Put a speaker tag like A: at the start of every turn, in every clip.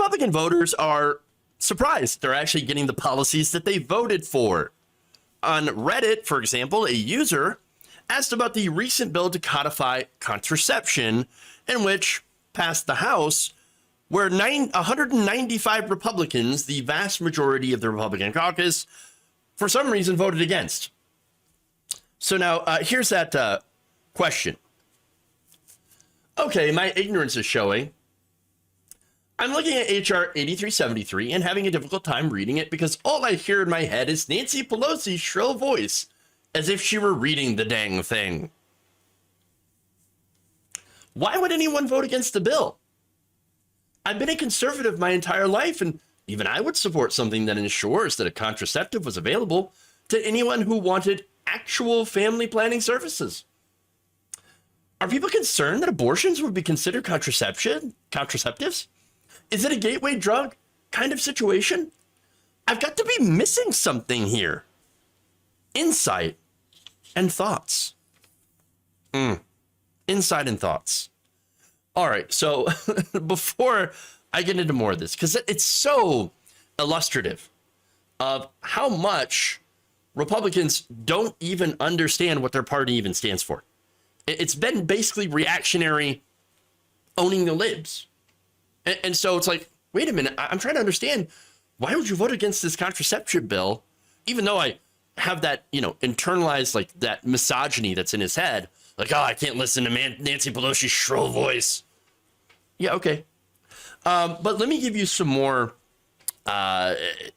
A: Republican voters are surprised they're actually getting the policies that they voted for. On Reddit, for example, a user asked about the recent bill to codify contraception, in which passed the House, where 195 Republicans, the vast majority of the Republican caucus, for some reason voted against. So now here's that question. Okay, my ignorance is showing. I'm looking at HR 8373 and having a difficult time reading it because all I hear in my head is Nancy Pelosi's shrill voice, as if she were reading the dang thing. Why would anyone vote against the bill? I've been a conservative my entire life, and even I would support something that ensures that a contraceptive was available to anyone who wanted actual family planning services. Are people concerned that abortions would be considered contraceptives? Is it a gateway drug kind of situation? I've got to be missing something here. Insight and thoughts. Insight and thoughts. All right, so before I get into more of this, because it's so illustrative of how much Republicans don't even understand what their party even stands for. It's been basically reactionary, owning the libs. And so it's like, wait a minute, I'm trying to understand, why would you vote against this contraception bill, even though I have that, internalized, like that misogyny that's in his head, like, oh, I can't listen to Nancy Pelosi's shrill voice. Yeah, okay. But let me give you some more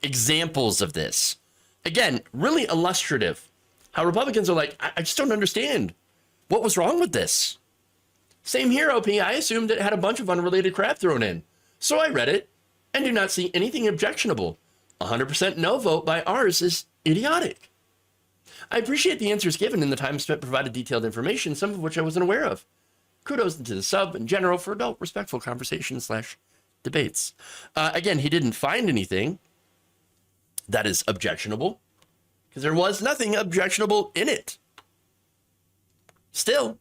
A: examples of this. Again, really illustrative, how Republicans are like, I just don't understand. What was wrong with this? Same here, OP. I assumed it had a bunch of unrelated crap thrown in. So I read it and do not see anything objectionable. 100% no vote by ours is idiotic. I appreciate the answers given and the time spent provided detailed information, some of which I wasn't aware of. Kudos to the sub in general for adult respectful conversations/debates. Again, he didn't find anything that is objectionable because there was nothing objectionable in it. Still,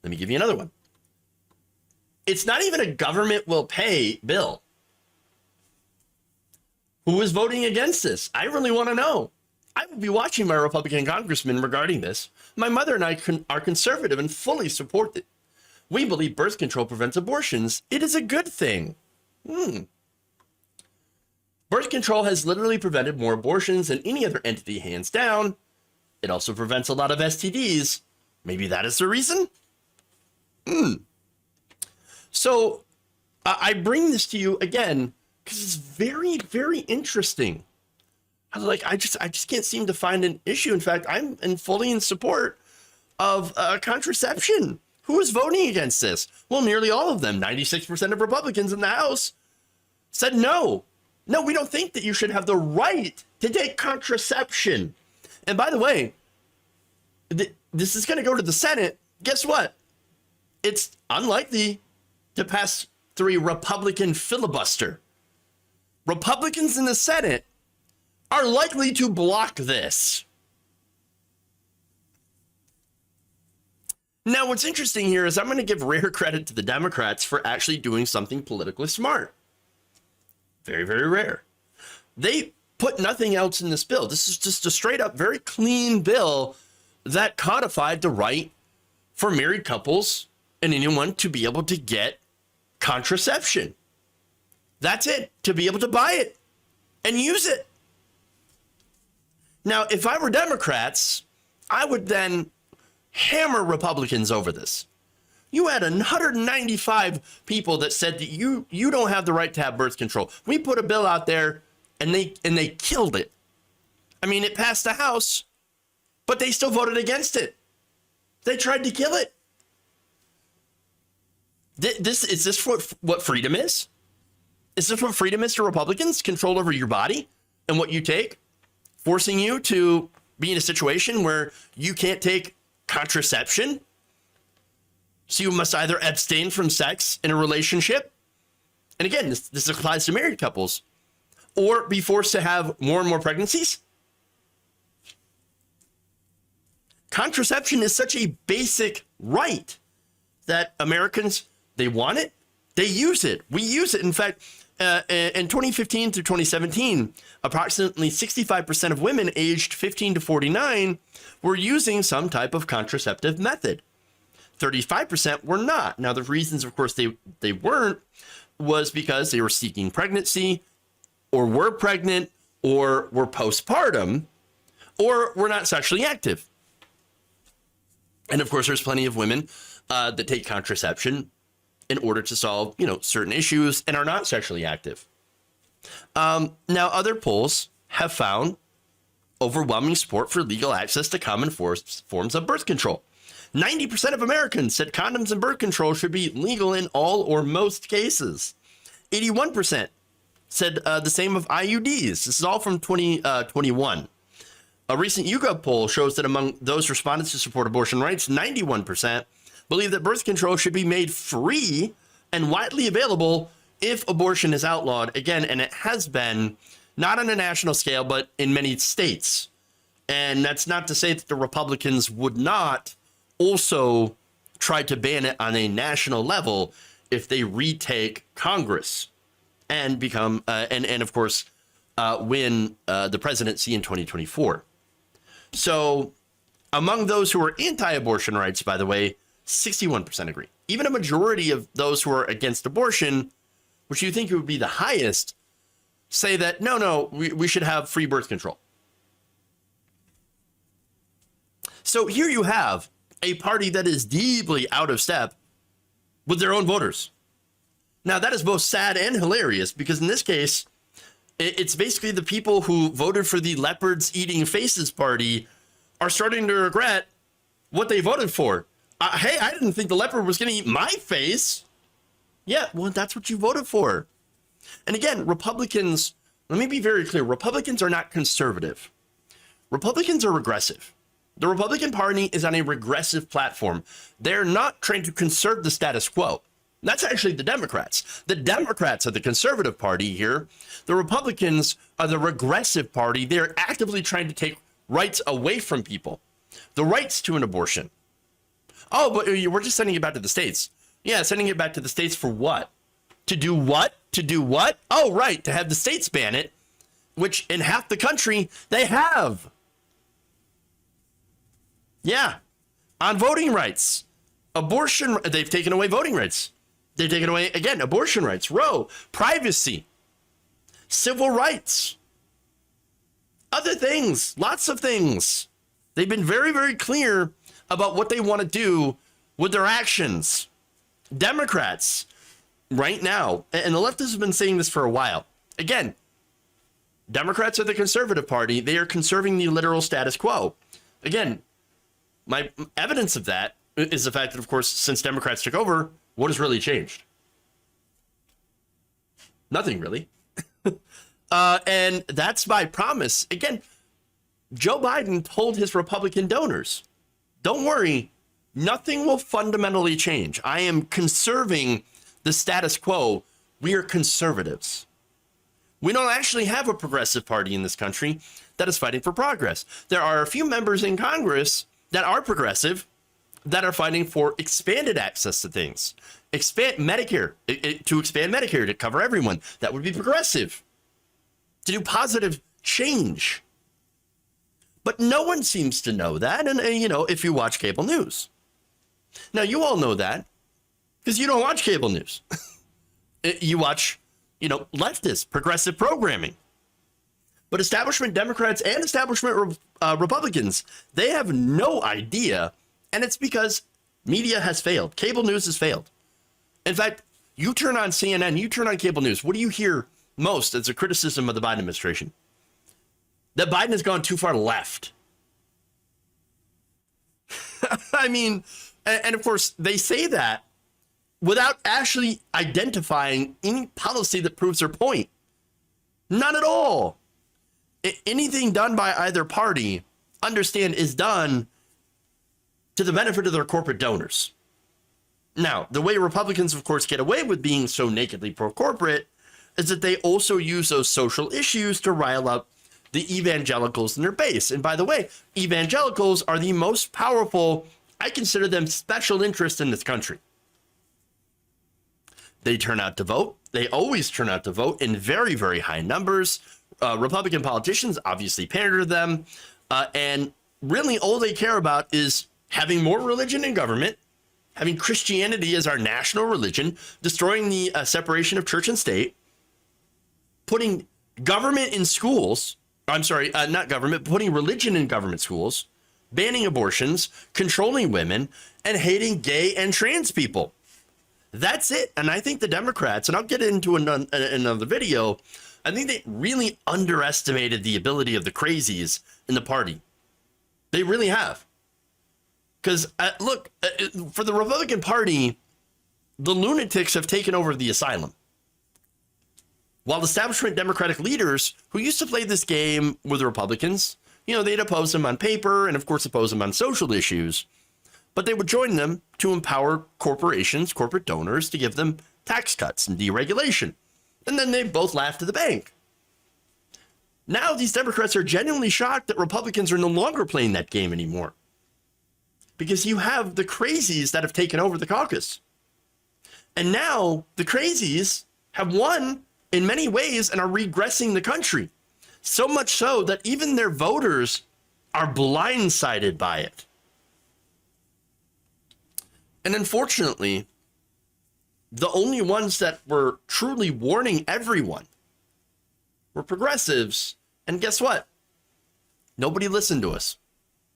A: let me give you another one. It's not even a government will pay bill. Who is voting against this? I really want to know. I will be watching my Republican congressman regarding this. My mother and I are conservative and fully support it. We believe birth control prevents abortions. It is a good thing. Birth control has literally prevented more abortions than any other entity, hands down. It also prevents a lot of STDs. Maybe that is the reason? So I bring this to you again because it's very, very interesting. I just can't seem to find an issue. In fact, I'm fully in support of contraception. Who is voting against this? Well, nearly all of them. 96% of Republicans in the House said no. No, we don't think that you should have the right to take contraception. And by the way, this is going to go to the Senate. Guess what? It's unlikely to pass through a Republican filibuster. Republicans in the Senate are likely to block this. Now, what's interesting here is I'm going to give rare credit to the Democrats for actually doing something politically smart. Very, very rare. They put nothing else in this bill. This is just a straight up, very clean bill that codified the right for married couples and anyone to be able to get contraception. That's it, to be able to buy it and use it. Now, if I were Democrats, I would then hammer Republicans over this. You had 195 people that said that you don't have the right to have birth control. We put a bill out there and they killed it. I mean, it passed the House, but they still voted against it. They tried to kill it. Is this what freedom is? Is this what freedom is to Republicans? Control over your body and what you take, forcing you to be in a situation where you can't take contraception? So you must either abstain from sex in a relationship, and again, this applies to married couples, or be forced to have more and more pregnancies. Contraception is such a basic right that Americans, they want it, They use it. We use it. In fact, in 2015 through 2017, approximately 65% of women aged 15 to 49 were using some type of contraceptive method. 35% were not. Now, the reasons, of course, they weren't was because they were seeking pregnancy, or were pregnant, or were postpartum, or were not sexually active. And of course, there's plenty of women that take contraception in order to solve, certain issues and are not sexually active. Now, other polls have found overwhelming support for legal access to common forms of birth control. 90% of Americans said condoms and birth control should be legal in all or most cases. 81% said the same of IUDs. This is all from 2021. A recent YouGov poll shows that among those respondents to support abortion rights, 91% believe that birth control should be made free and widely available if abortion is outlawed. Again, and it has been, not on a national scale, but in many states. And that's not to say that the Republicans would not also try to ban it on a national level if they retake Congress and become, and of course, win the presidency in 2024. So among those who are anti-abortion rights, by the way, 61% agree. Even a majority of those who are against abortion, which you think would be the highest, say that, no, we should have free birth control. So here you have a party that is deeply out of step with their own voters. Now, that is both sad and hilarious, because in this case, it's basically the people who voted for the leopards eating faces party are starting to regret what they voted for. Hey, I didn't think the leopard was going to eat my face. Yeah, well, that's what you voted for. And again, Republicans, let me be very clear. Republicans are not conservative. Republicans are regressive. The Republican Party is on a regressive platform. They're not trying to conserve the status quo. That's actually the Democrats. The Democrats are the conservative party here. The Republicans are the regressive party. They're actively trying to take rights away from people. The rights to an abortion. Oh, but we're just sending it back to the states. Yeah, sending it back to the states for what? To do what? To do what? Oh, right, to have the states ban it, which in half the country they have. Yeah, on voting rights. Abortion, they've taken away voting rights. They've taken away, again, abortion rights, Roe, privacy, civil rights, other things, lots of things. They've been very, very clear about what they want to do with their actions. Democrats, right now, and the left has been saying this for a while. Again, Democrats are the conservative party. They are conserving the literal status quo. Again, my evidence of that is the fact that, of course, since Democrats took over, what has really changed? Nothing really. And that's my promise. Again, Joe Biden told his Republican donors, don't worry, nothing will fundamentally change. I am conserving the status quo. We are conservatives. We don't actually have a progressive party in this country that is fighting for progress. There are a few members in Congress that are progressive, that are fighting for expanded access to things. Expand Medicare, to expand Medicare to cover everyone. That would be progressive. To do positive change. But no one seems to know that. And if you watch cable news. Now, you all know that because you don't watch cable news. You watch, leftist, progressive programming. But establishment Democrats and establishment Republicans, they have no idea. And it's because media has failed. Cable news has failed. In fact, you turn on CNN, you turn on cable news. What do you hear most as a criticism of the Biden administration? That Biden has gone too far left. I mean, and of course, they say that without actually identifying any policy that proves their point. None at all. Anything done by either party, understand, is done to the benefit of their corporate donors. Now, the way Republicans, of course, get away with being so nakedly pro-corporate is that they also use those social issues to rile up the evangelicals in their base. And by the way, evangelicals are the most powerful, I consider them special interest in this country. They turn out to vote. They always turn out to vote in very, very high numbers. Republican politicians obviously pander to them. And really all they care about is having more religion in government, having Christianity as our national religion, destroying the separation of church and state, putting government in schools. I'm sorry, not government, putting religion in government schools, banning abortions, controlling women, and hating gay and trans people. That's it. And I think the Democrats, and I'll get into another video, I think they really underestimated the ability of the crazies in the party. They really have. Because, look, for the Republican Party, the lunatics have taken over the asylum. While establishment Democratic leaders who used to play this game with the Republicans, you know, they'd oppose them on paper and, of course, oppose them on social issues. But they would join them to empower corporations, corporate donors, to give them tax cuts and deregulation. And then they both laughed at the bank. Now these Democrats are genuinely shocked that Republicans are no longer playing that game anymore. Because you have the crazies that have taken over the caucus. And now the crazies have won in many ways and are regressing the country. So much so that even their voters are blindsided by it. And unfortunately, the only ones that were truly warning everyone were progressives. And guess what? Nobody listened to us.